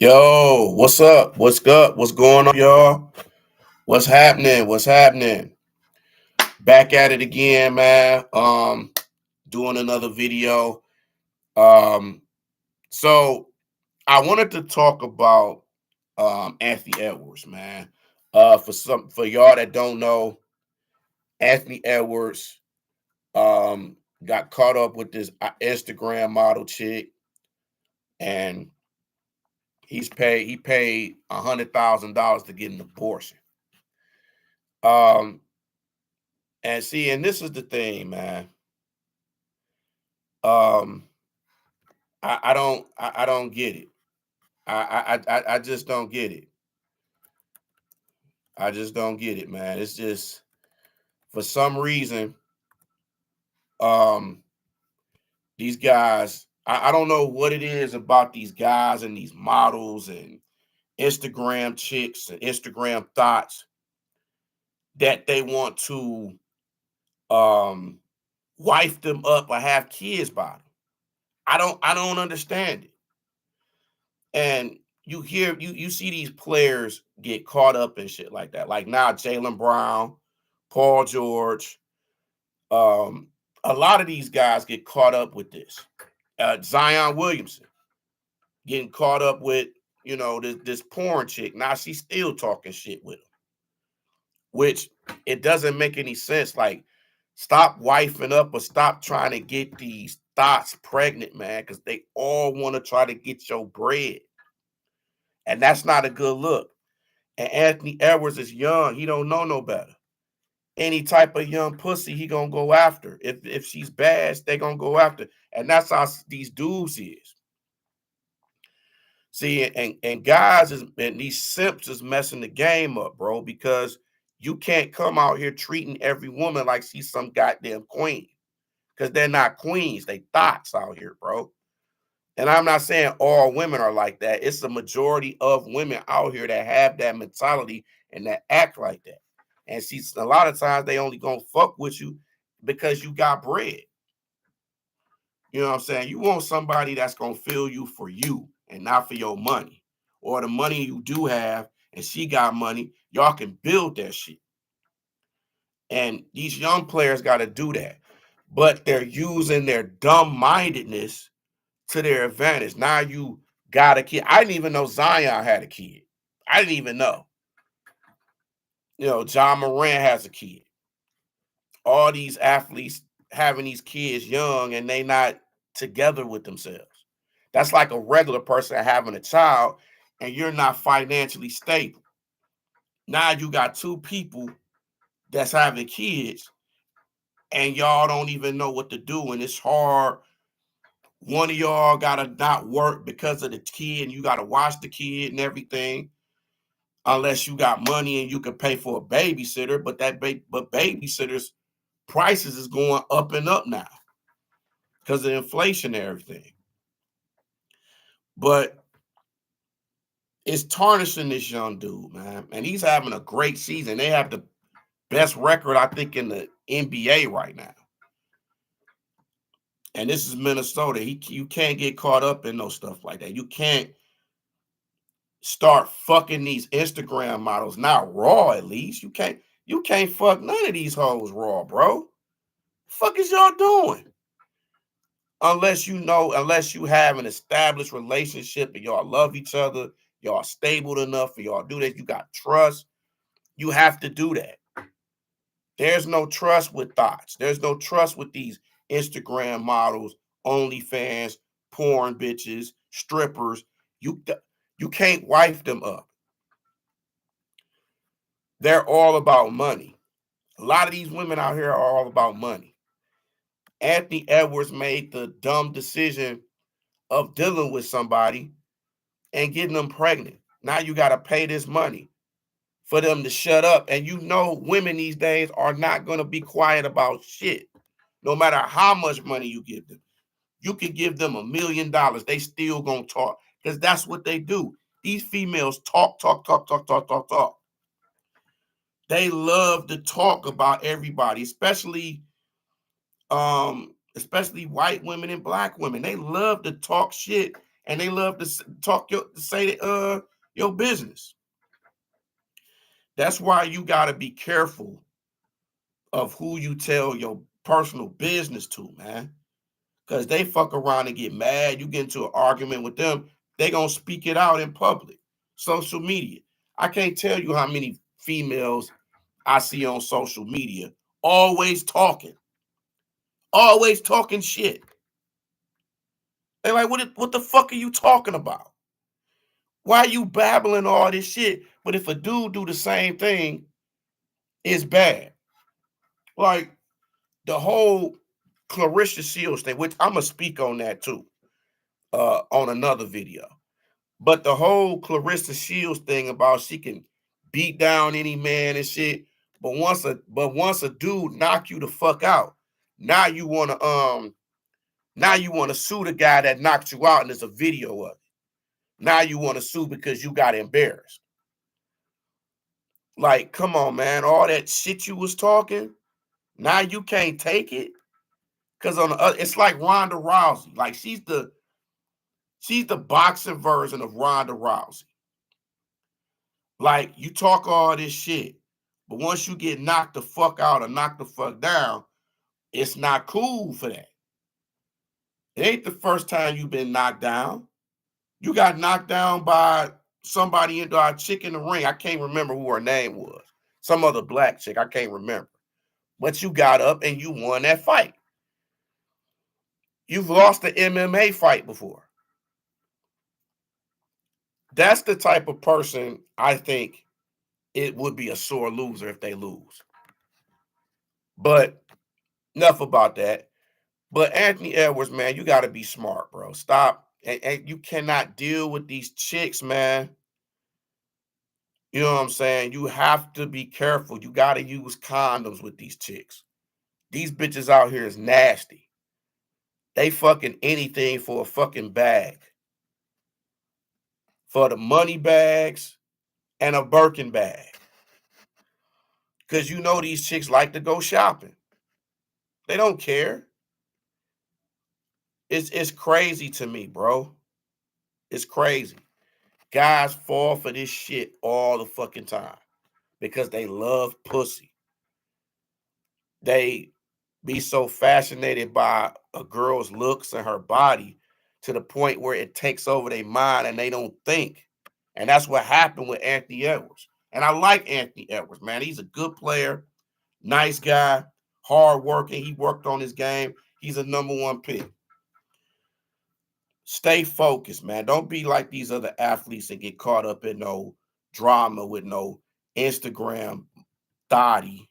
Yo, what's up? What's up? What's going on, y'all? What's happening? What's happening? Back at it again, man. Doing another video. Um, so I wanted to talk about Anthony Edwards, man. For y'all that don't know, Anthony Edwards got caught up with this Instagram model chick, and he paid $100,000 to get an abortion. Um, And see, and this is the thing, man. Um, I don't get it. I just don't get it. I just don't get it, man. It's just for some reason, um, these guys. I don't know what it is about these guys and these models and Instagram chicks and Instagram thoughts that they want to um wife them up or have kids by them. I don't understand it. And you see these players get caught up in shit like that. Like now, Jalen Brown, Paul George, um, a lot of these guys get caught up with this. Zion Williamson getting caught up with this porn chick. Now she's still talking shit with him, which it doesn't make any sense. Like, stop wifing up or stop trying to get these thoughts pregnant, man, because they all want to try to get your bread, and that's not a good look. And Anthony Edwards is young. He don't know no better. Any type of young pussy, he gonna go after. If she's bad, they gonna go after. And that's how these dudes is. See, and guys and these simps is messing the game up, bro, because you can't come out here treating every woman like she's some goddamn queen. Because they're not queens, they thoughts out here, bro. And I'm not saying all women are like that. It's a majority of women out here that have that mentality and that act like that. And see, a lot of times they only gonna fuck with you because you got bread. You know what I'm saying? You want somebody that's gonna feel you for you and not for your money. Or the money you do have and she got money, y'all can build that shit. And these young players got to do that. But they're using their dumb mindedness to their advantage. Now you got a kid. I didn't even know Zion had a kid. I didn't even know. John Moran has a kid. All these athletes having these kids young and they not together with themselves. That's like a regular person having a child and you're not financially stable. Now you got two people that's having kids and y'all don't even know what to do, and it's hard. One of y'all gotta not work because of the kid, and you gotta watch the kid and everything, unless you got money and you can pay for a babysitter. But but babysitters prices is going up and up now because of inflation and everything. But it's tarnishing this young dude, man, and he's having a great season. They have the best record, I think, in the NBA right now. And this is Minnesota. You can't get caught up in no stuff like that. You can't start fucking these Instagram models, not raw at least. You can't fuck none of these hoes raw, bro. Fuck is y'all doing? Unless you have an established relationship and y'all love each other, y'all stable enough for y'all do that. You got trust. You have to do that. There's no trust with thoughts. There's no trust with these Instagram models, OnlyFans, porn bitches, strippers. You can't wife them up. They're all about money. A lot of these women out here are all about money. Anthony Edwards made the dumb decision of dealing with somebody and getting them pregnant. Now you got to pay this money for them to shut up. And women these days are not going to be quiet about shit. No matter how much money you give them. You could give them $1 million. They still going to talk because that's what they do. These females talk, talk, talk, talk, talk, talk, talk. They love to talk about everybody, especially white women and black women. They love to talk shit and they love to say your business. That's why you got to be careful of who you tell your personal business to, man. Because they fuck around and get mad. You get into an argument with them, they going to speak it out in public. Social media. I can't tell you how many females I see on social media always talking shit. They're like, what the fuck are you talking about? Why are you babbling all this shit? But if a dude do the same thing, it's bad. Like the whole Clarissa Shields thing, which I'm gonna speak on that too, on another video. But the whole Clarissa Shields thing about she can beat down any man and shit. But once a dude knock you the fuck out, now you wanna sue the guy that knocked you out, and there's a video of it. Now you want to sue because you got embarrassed. Like, come on, man. All that shit you was talking, now you can't take it. Cause on the other, it's like Ronda Rousey. Like she's the boxing version of Ronda Rousey. Like you talk all this shit, but once you get knocked the fuck out or knocked the fuck down, it's not cool for that. It ain't the first time you've been knocked down. You got knocked down by somebody into our chick in the ring. I can't remember who her name was. Some other black chick. I can't remember. But you got up and you won that fight. You've lost the MMA fight before. That's the type of person I think it would be a sore loser if they lose. But enough about that. But Anthony Edwards, man, you got to be smart, bro. Stop. And you cannot deal with these chicks, man. You know what I'm saying? You have to be careful. You got to use condoms with these chicks. These bitches out here is nasty. They fucking anything for a fucking bag. For the money bags and a Birkin bag. Because you know these chicks like to go shopping. They don't care. It's crazy to me, bro. It's crazy. Guys fall for this shit all the fucking time because they love pussy. They be so fascinated by a girl's looks and her body to the point where it takes over their mind and they don't think. And that's what happened with Anthony Edwards. And I like Anthony Edwards, man. He's a good player, nice guy, hard working. He worked on his game. He's a number one pick. Stay focused, man. Don't be like these other athletes and get caught up in no drama with no Instagram thotty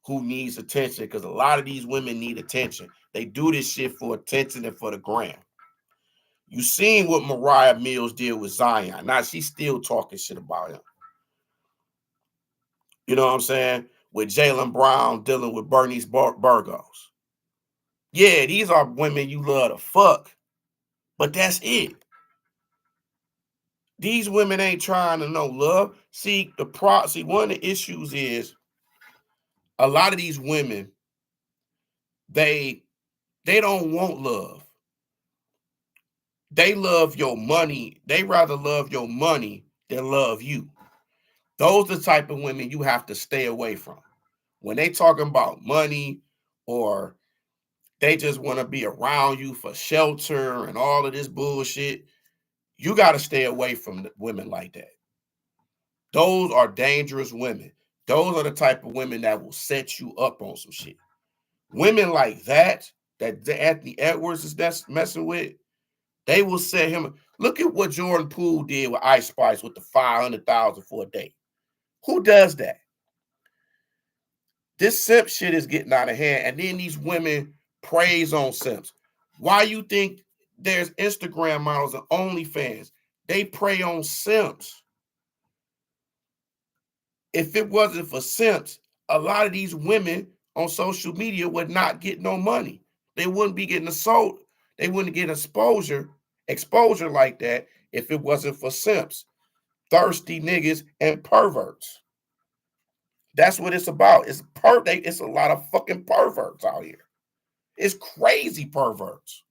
who needs attention, because a lot of these women need attention. They do this shit for attention and for the gram. You seen what Mariah Mills did with Zion. Now she's still talking shit about him. You know what I'm saying? With Jaylen Brown dealing with Bernice Burgos. Yeah, these are women you love to fuck, but that's it. These women ain't trying to know love. See, one of the issues is a lot of these women, they don't want love. They love your money. They rather love your money than love you. Those are the type of women you have to stay away from. When they talking about money or they just want to be around you for shelter and all of this bullshit, you got to stay away from women like that. Those are dangerous women. Those are the type of women that will set you up on some shit. Women like that Anthony Edwards is messing with, they will set him. Look at what Jordan Poole did with Ice Spice with the $500,000 for a day. Who does that? This simp shit is getting out of hand, and then these women praise on simps. Why you think there's Instagram models and OnlyFans? They prey on simps. If it wasn't for simps, a lot of these women on social media would not get no money. They wouldn't be getting assault. They wouldn't get exposure like that if it wasn't for simps, thirsty niggas, and perverts. That's what it's about. It's a lot of fucking perverts out here. It's crazy perverts.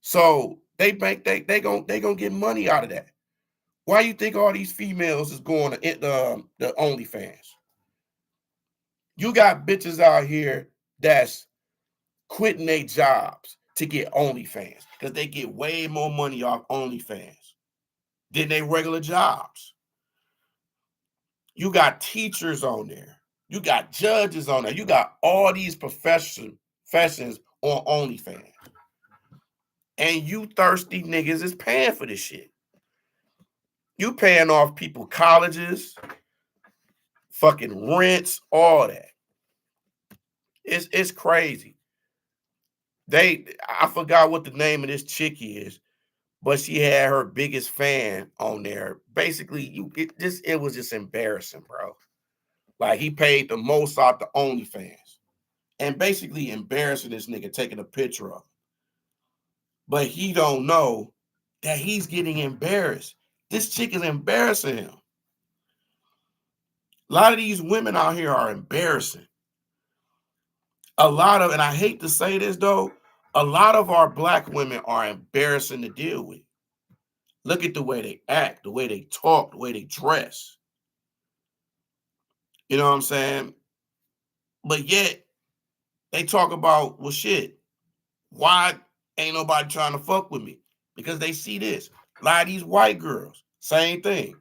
So They gonna get money out of that. Why you think all these females is going to the OnlyFans? You got bitches out here that's quitting their jobs to get OnlyFans because they get way more money off OnlyFans than their regular jobs. You got teachers on there. You got judges on there. You got all these professions on OnlyFans. And you thirsty niggas is paying for this shit. You paying off people colleges, fucking rents, all that. It's crazy. I forgot what the name of this chick is, but she had her biggest fan on there. Basically, it was just embarrassing, bro. Like he paid the most out the OnlyFans. And basically embarrassing this nigga, taking a picture of him. But he don't know that he's getting embarrassed. This chick is embarrassing him. A lot of these women out here are embarrassing. And I hate to say this though, a lot of our black women are embarrassing to deal with. Look at the way they act, the way they talk, the way they dress. You know what I'm saying? But yet, they talk about, well, shit, why ain't nobody trying to fuck with me? Because they see this. A lot of these white girls, same thing.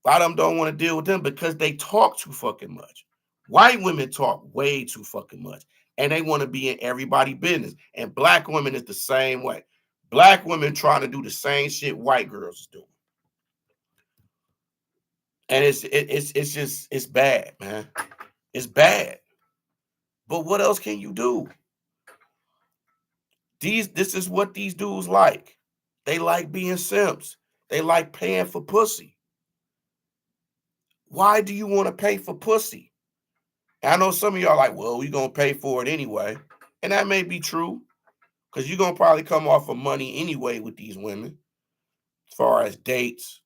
A lot of them don't want to deal with them because they talk too fucking much. White women talk way too fucking much. And they want to be in everybody's business. And black women is the same way. Black women trying to do the same shit white girls is doing. And it's bad, man. It's bad. But what else can you do? This is what these dudes like. They like being simps. They like paying for pussy. Why do you want to pay for pussy? And I know some of y'all like, well, we're going to pay for it anyway. And that may be true because you're going to probably come off of money anyway with these women as far as dates,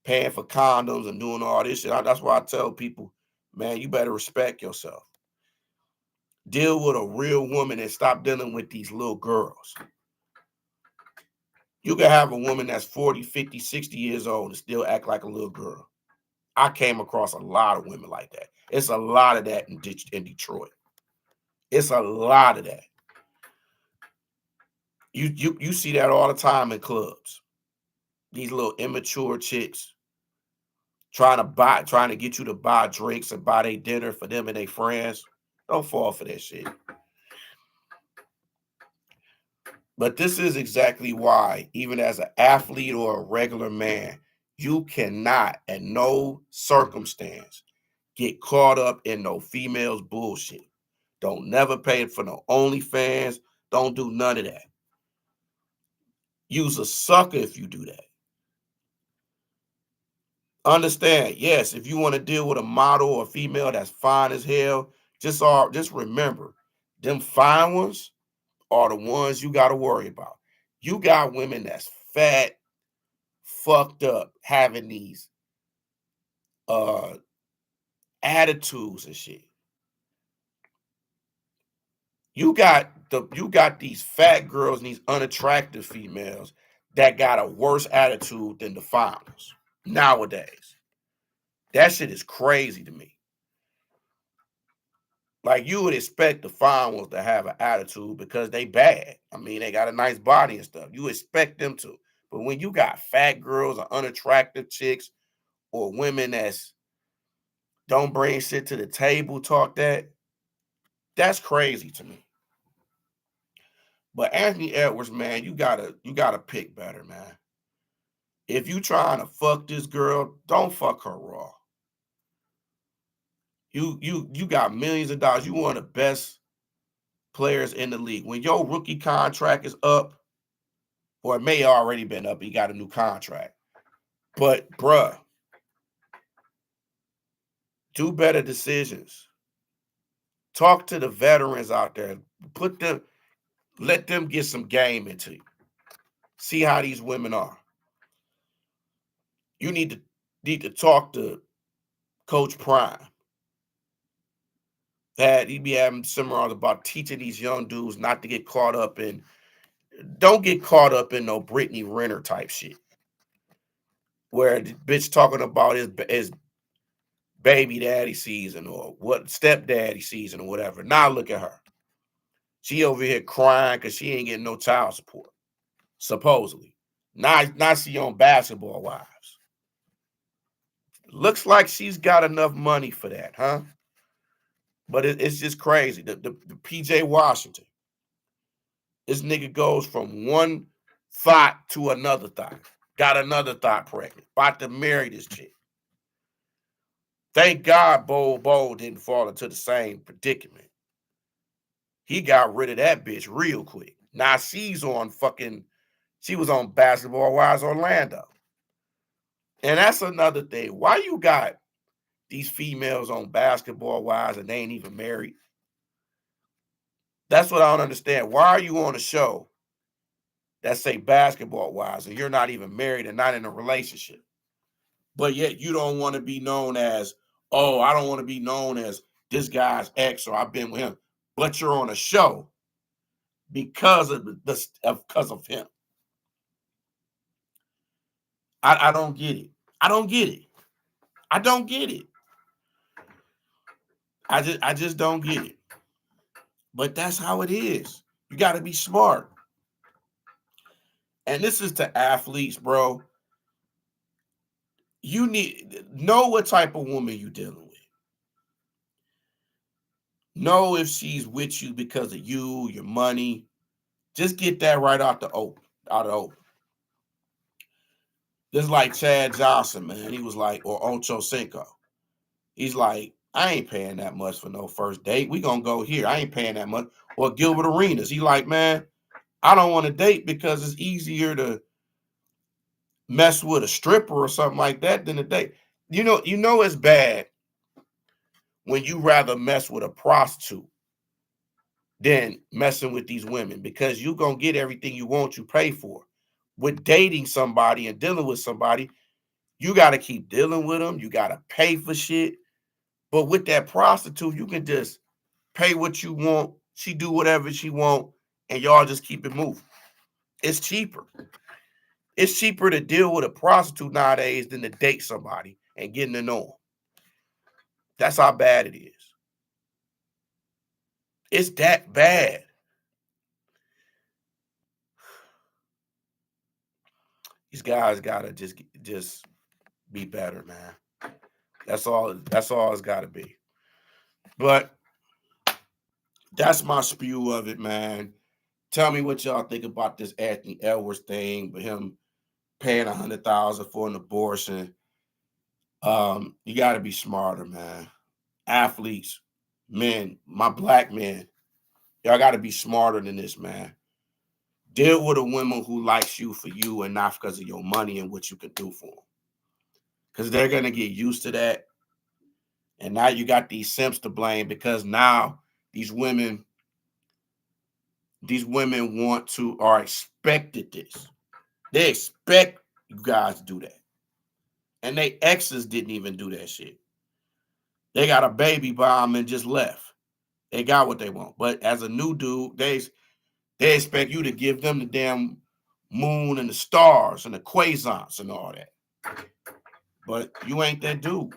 paying for condoms and doing all this shit. That's why I tell people, man, you better respect yourself. Deal with a real woman and stop dealing with these little girls. You can have a woman that's 40, 50, 60 years old and still act like a little girl. I came across a lot of women like that. It's a lot of that in Detroit. It's a lot of that. You see that all the time in clubs. These little immature chicks trying to get you to buy drinks and buy their dinner for them and their friends. Don't fall for that shit. But this is exactly why, even as an athlete or a regular man, you cannot, at no circumstance, get caught up in no females bullshit. Don't never pay for no OnlyFans. Don't do none of that. You's a sucker if you do that. Understand, yes, if you want to deal with a model or female that's fine as hell, just remember, them fine ones are the ones you got to worry about. You got women that's fat, fucked up, having these attitudes and shit. You got these fat girls and these unattractive females that got a worse attitude than the fine ones nowadays. That shit is crazy to me. Like you would expect the fine ones to have an attitude because they bad. I mean, they got a nice body and stuff. You expect them to. But when you got fat girls or unattractive chicks or women that's don't bring shit to the table, that's crazy to me. But Anthony Edwards, man, you gotta pick better, man. If you trying to fuck this girl, don't fuck her raw. You got millions of dollars. You one of the best players in the league. When your rookie contract is up, or it may have already been up, you got a new contract. But bruh, do better decisions. Talk to the veterans out there. Let them get some game into you. See how these women are. You need to talk to Coach Prime. He'd be having seminars about teaching these young dudes not to get caught up in don't get caught up in no Brittany Renner type shit where the bitch talking about his baby daddy season or what stepdaddy season or whatever. Now look at her. She over here crying because she ain't getting no child support, supposedly. Now she on Basketball Wives. Looks like she's got enough money for that, huh? But it's just crazy. The PJ Washington. This nigga goes from one thought to another thought. Got another thought pregnant. About to marry this chick. Thank God Bo didn't fall into the same predicament. He got rid of that bitch real quick. Now she was on Basketball Wives Orlando. And that's another thing. Why you got these females on Basketball Wives and they ain't even married? That's what I don't understand. Why are you on a show that say Basketball Wives and you're not even married and not in a relationship? But yet you don't want to be known as, oh, I don't want to be known as this guy's ex or I've been with him. But you're on a show because of him. I don't get it. I don't get it. I don't get it. I just don't get it. But that's how it is. You got to be smart. And this is to athletes, bro. You know what type of woman you dealing with. Know if she's with you because of you, your money. Just get that right out the open. Just like Chad Johnson, man. He was like, or Ocho Cinco. He's like, I ain't paying that much for no first date. We gonna go here. I ain't paying that much. Or Gilbert Arenas. He like, man, I don't want to date because it's easier to mess with a stripper or something like that than a date. You know it's bad when you rather mess with a prostitute than messing with these women because you gonna get everything you want, you pay for. With dating somebody and dealing with somebody, you got to keep dealing with them. You got to pay for shit. But with that prostitute, you can just pay what you want. She do whatever she want, and y'all just keep it moving. It's cheaper. It's cheaper to deal with a prostitute nowadays than to date somebody and getting to know them. That's how bad it is. It's that bad. These guys gotta just be better, man. That's all it's gotta be. But that's my spew of it, man. Tell me what y'all think about this Anthony Edwards thing, but him paying $100,000 for an abortion. You gotta be smarter, man. Athletes, men, my black men, y'all gotta be smarter than this, man. Deal with a woman who likes you for you and not because of your money and what you can do for them. Because they're gonna get used to that. And now you got these simps to blame because now these women are expected this. They expect you guys to do that. And they exes didn't even do that shit. They got a baby bomb and just left. They got what they want. But as a new dude, they expect you to give them the damn moon and the stars and the quasars and all that. But you ain't that dude.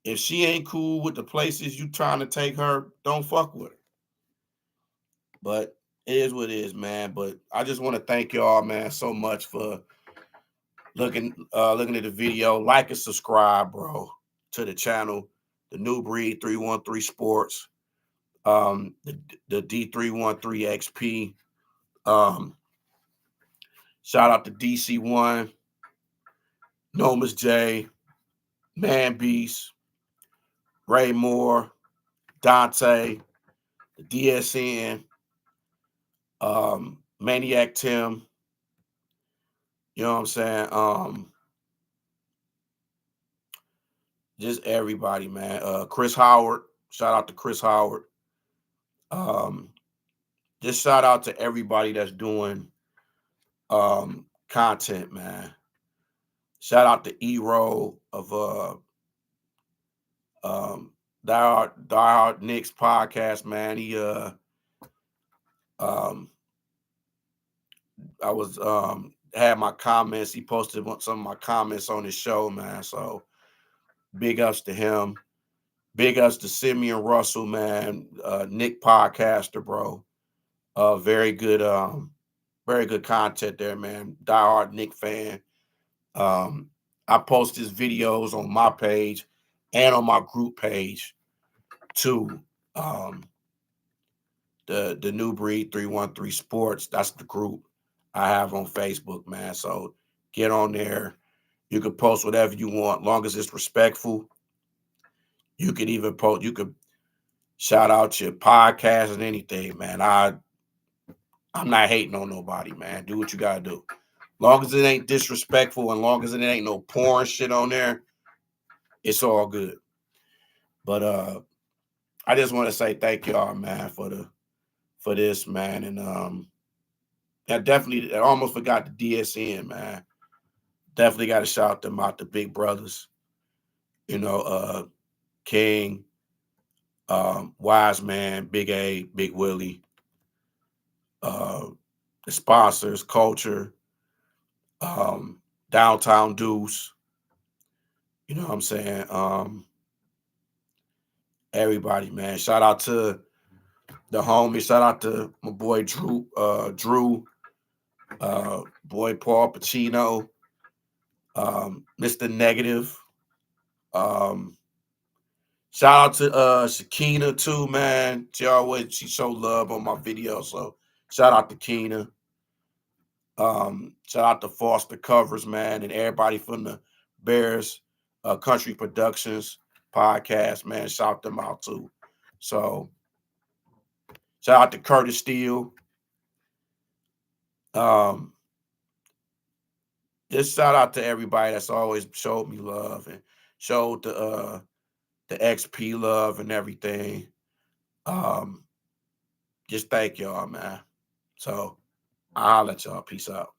If she ain't cool with the places you trying to take her, don't fuck with her. But it is what it is, man. But I just want to thank y'all, man, so much for looking at the video. Like and subscribe, bro, to the channel, the New Breed 313 Sports, the D313 XP. Shout out to DC1, Nomus J, Man Beast, Ray Moore, Dante, the DSN, Maniac Tim. You know what I'm saying? Just everybody, man. Chris Howard. Shout out to Chris Howard. Just shout out to everybody that's doing content, man. Shout out to E-Roll of Die Hard Knicks podcast, man. He had my comments. He posted some of my comments on his show, man. So big ups to him. Big ups to Simeon Russell, man. Nick podcaster, bro. Very good content there, man. Diehard Nick fan. Um, I post his videos on my page and on my group page too. Um, the New Breed 313 Sports. That's the group I have on Facebook, man. So get on there. You can post whatever you want, long as it's respectful. You could even post. You could shout out your podcast and anything, man. I'm not hating on nobody, man. Do what you gotta do. Long as it ain't disrespectful and long as it ain't no porn shit on there, it's all good. But I just want to say thank y'all, man, for this, man. And I almost forgot the DSN, man. Definitely got to shout them out, the big brothers. You know, King, Wise Man, Big A, Big Willie, uh, the sponsors, Culture, Downtown Deuce. You know what I'm saying? Everybody, man. Shout out to the homie. Shout out to my boy Drew, boy Paul Pacino, Mr. Negative. Um, Shout out to Shakina too, man. She show love on my video. So shout out to Keena. Shout out to Foster Covers, man, and everybody from the Bears Country Productions podcast, man. Shout them out too. So shout out to Curtis Steele. Um, just shout out to everybody that's always showed me love and showed the XP love and everything. Just thank y'all, man. So I'll let y'all. Peace out.